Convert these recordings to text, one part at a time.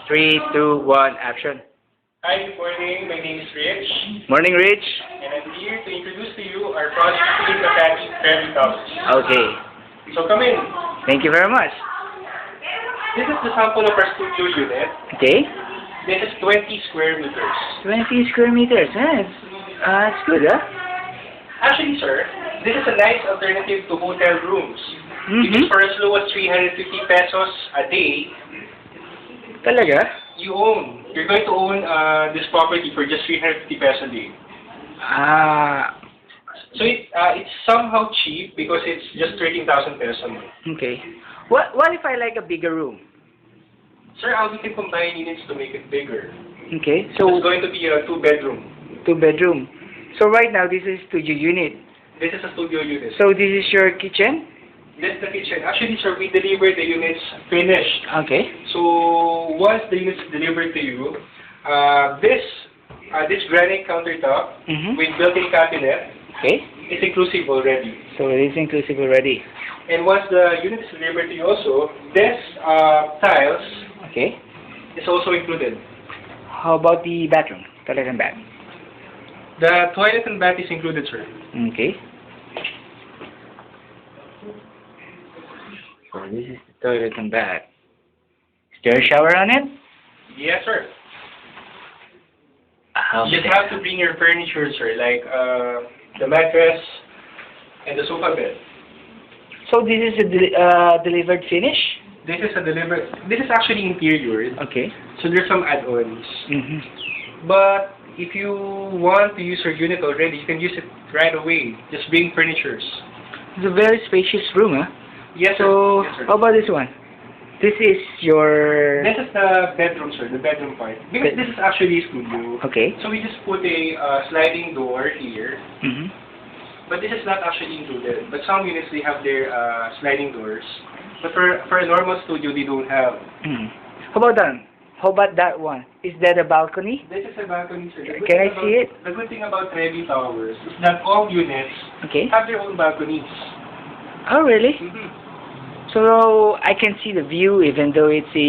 Three, two, one, action. Hi, good morning. My name is Rich, Morning, Rich. and I'm here to introduce to you our project in Makati Prairie House. Okay. So come in. Thank you very much. This is the sample of our studio unit. Okay. This is 20 square meters. 20 square meters. It's good, huh? Actually, sir, this is a nice alternative to hotel rooms. Because for as low as 350 pesos a day, Talaga? you're going to own this property for just 350 pesos a day. So it's somehow cheap because it's just 13,000 pesos a month. Okay. What if I like a bigger room? Sir, we can combine units to make it bigger. Okay. So So it's going to be a two-bedroom. 2 bedroom. So right now this is studio unit. This is a studio unit. So this is your kitchen? This is the kitchen. Actually, sir, we deliver the units finished. Okay. So once the units delivered to you, this granite countertop with built-in cabinet Okay. is inclusive already. So it is inclusive already. And once the unit is delivered to you also, this tiles Okay. is also included. How about the bathroom? Toilet and bath. The toilet and bath is included, sir. Okay. So this is the toilet and bath. Is there a shower on it? Yes, sir. Okay. You just have to bring your furniture, sir, like the mattress and the sofa bed. So this is a delivered finish? This is a delivered. This is actually interior, Okay. so there's some add-ons. Mm-hmm. But if you want to use your unit already, you can use it right away. Just bring furnitures. It's a very spacious room, huh? Yes, sir. So, Yes, sir. how about this one? This is your... This is the bedroom, sir, the bedroom part. Because this is actually a studio. Okay. So we just put a sliding door here. Mm-hmm. But this is not actually included. But some units, they have their sliding doors. But for a normal studio, they don't have. Mm. How about that? How about that one? Is that a balcony? This is a balcony, sir. The good Can I thing see it? The good thing about Trevi Towers is that all units Okay. have their own balconies. Oh, really? So, I can see the view even though it's a...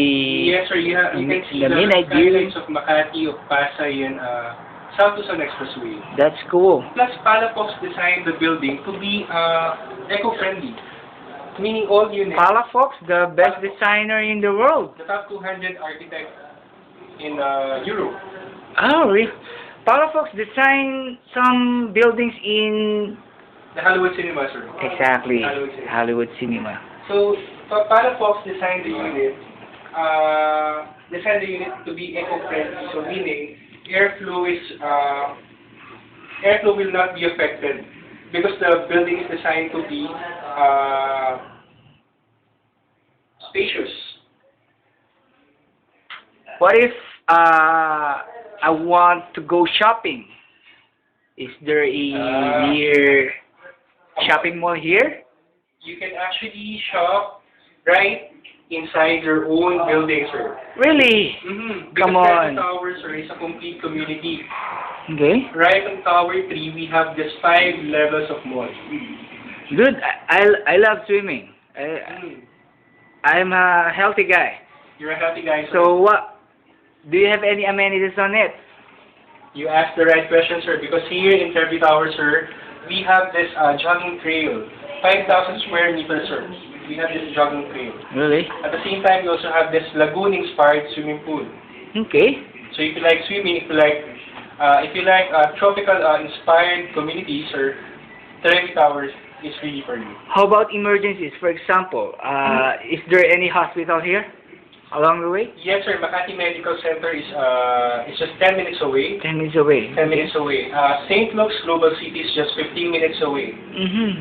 Yes, sir. You can see the the midnight view. skylines of Makati, of Pasay, and South Luzon Expressway. That's cool. Plus, Palafox designed the building to be eco-friendly. Meaning all units, Palafox, the best designer in the world. the top 200 architects in Europe. Oh, really? Palafox designed some buildings in... The Hollywood Cinema, sir. Exactly. Hollywood Cinema. Hollywood Cinema. So, Palafox designed the unit to be eco-friendly. So, meaning airflow will not be affected because the building is designed to be spacious. What if I want to go shopping? Is there a near shopping mall here? You can actually shop right inside your own building, sir. Really? Come Because on. Trevi Towers, sir, is a complete community. Okay. Right on Tower 3, we have just 5 levels of mall. Good. I love swimming. I'm a healthy guy. You're a happy guy, sir. So what? Do you have any amenities on it? You asked the right question, sir, because here in Trevi Tower, sir, we have this jogging trail. 5,000 square meters, sir. We have this jogging trail. Really? At the same time, we also have this lagoon-inspired swimming pool. Okay. So if you like swimming, if you like tropical inspired communities, sir, Trevi Towers is really for you. How about emergencies? For example, is there any hospital here along the way? Yes, sir. Makati Medical Center is just 10 minutes away. 10 minutes away. 10 minutes away. St. Luke's Global City is just 15 minutes away.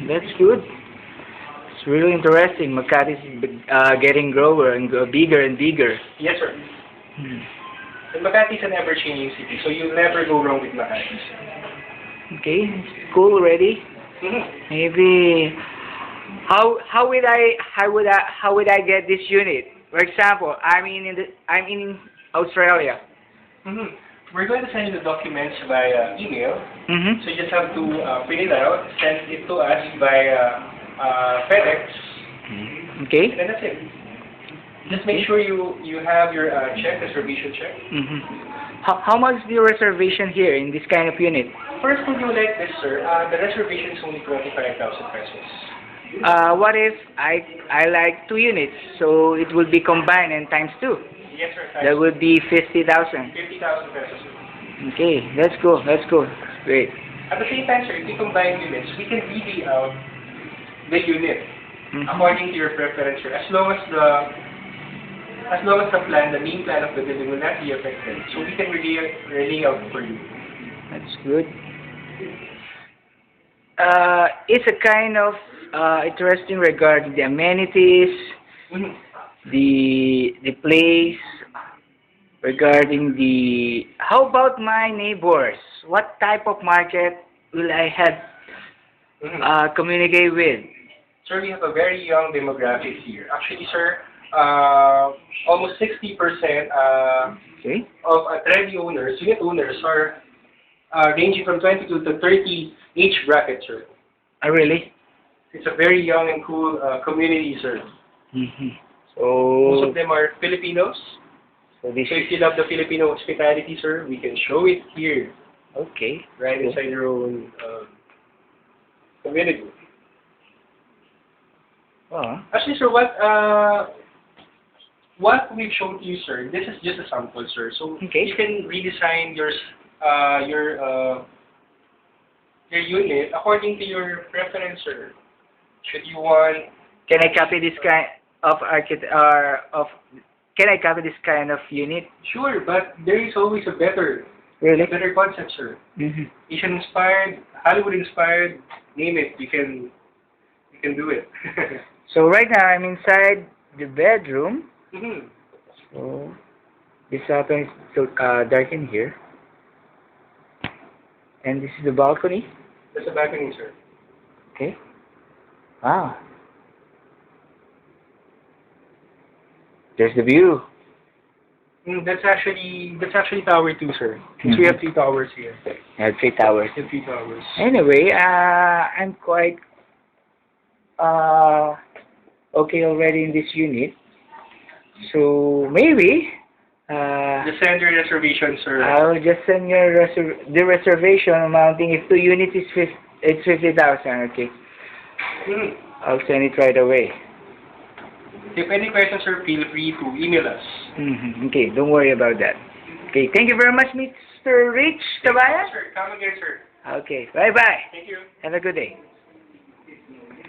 That's good. It's really interesting. Makati is getting bigger and bigger. Yes, sir. And Makati is an ever-changing city, so you'll never go wrong with Makati. Okay, it's cool already. Maybe how would I get this unit? For example, I'm in Australia. We're going to send you the documents via email. Mm-hmm. So you just have to print it out, send it to us via FedEx, Okay. and then that's it. Just make sure you have your check, reservation check. Mm-hmm. How much is the reservation here in this kind of unit? For a studio like this, sir, the reservation is only 25,000 pesos. What if I like 2 units, so it will be combined and times 2? Yes, sir. That would be 50,000. 50,000 pesos. Okay, let's go. Great. At the same time, sir, if you combine units, we can really out the unit Mhm. according to your preference, sir. As long as the plan, the main plan of the building will not be affected, so we can really out for you. That's good. It's a kind of interesting regarding the amenities, Mhm. the place, regarding the. How about my neighbors? What type of market will I have Mhm. communicate with? Sir, we have a very young demographic here. Actually, sir, almost 60% Okay. of trendy owners, unit owners, are ranging from 22 to 30 age bracket, sir. Really? It's a very young and cool community, sir. Mm-hmm. Most So, of them are Filipinos. this So if you is love the Filipino hospitality, sir, we can show it here, okay. right Cool. inside your own community. Oh, Actually, sir, what we've shown to you, sir, this is just a sample, sir. So Okay. you can redesign your unit according to your preference, sir. Should you want? can I copy this kind of Can I copy this kind of unit? Sure, but there is always a better Really? concept, sir. Mm-hmm. Asian inspired, Hollywood inspired, name it. You can do it. So right now I'm inside the bedroom. Mhm. So this autumn is so dark in here, and this is the balcony. That's a balcony, sir. Okay. Wow. There's the view. That's actually tower 2, sir. Since we have 2 towers here. I have 3 towers. We have 3 towers. Anyway, I'm quite okay already in this unit. So maybe Just send your reservation, sir. I'll just send you the reservation amounting if 2 units is it's 50,000. Okay, Mhm. I'll send it right away. If any questions, sir, feel free to email us. Mm-hmm. Okay, don't worry about that. Okay, thank you very much, Mr. Rich Tabaya. Sir, come again, sir. Okay, bye bye. Thank you. Have a good day.